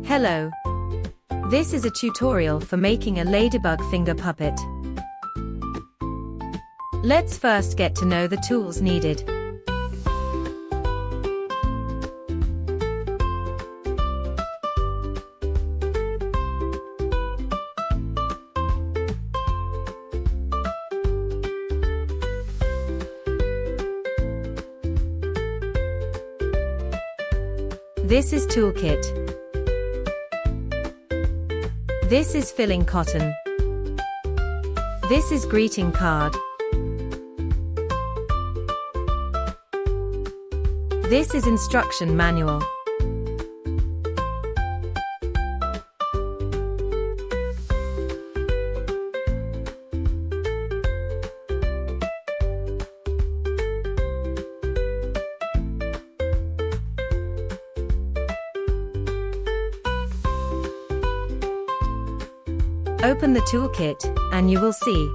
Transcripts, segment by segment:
Hello. This is a tutorial for making a ladybug finger puppet. Let's first get to know the tools needed. This is toolkit. This is filling cotton. This is greeting card. This is instruction manual. Open the toolkit, and you will see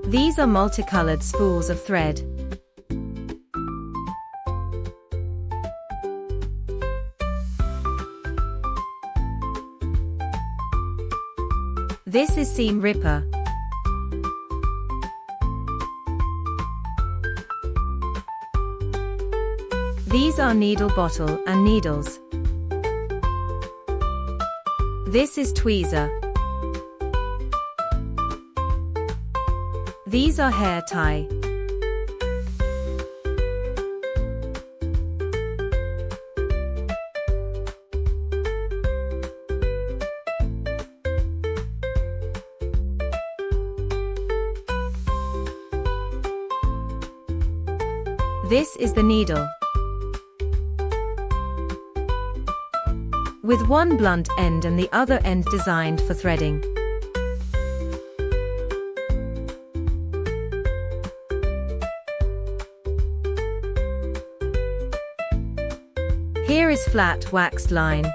these are multicolored spools of thread. This is seam ripper. These are needle bottle and needles. This is tweezer. These are hair tie. This is the needle. With one blunt end and the other end designed for threading. Here is flat waxed line.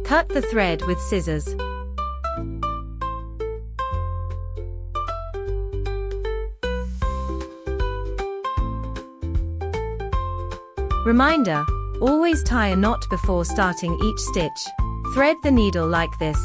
Cut the thread with scissors. Reminder: always tie a knot before starting each stitch. Thread the needle like this.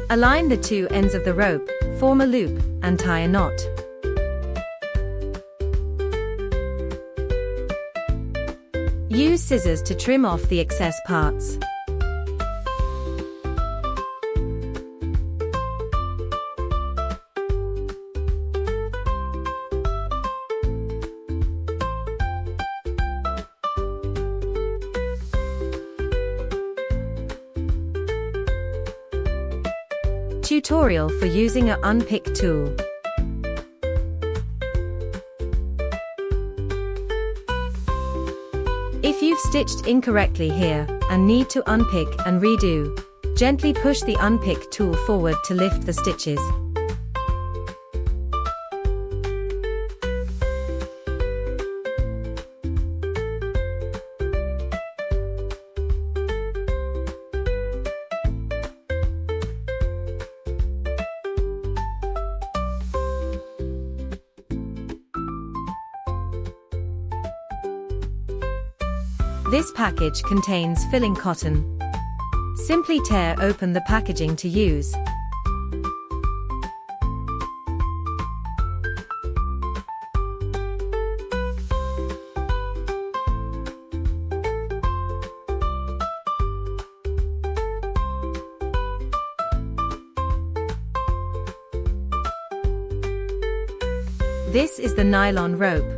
Align the two ends of the rope, form a loop, and tie a knot. Use scissors to trim off the excess parts. Tutorial for using an unpick tool. If you've stitched incorrectly here and need to unpick and redo, gently push the unpick tool forward to lift the stitches. This package contains filling cotton. Simply tear open the packaging to use. This is the nylon rope.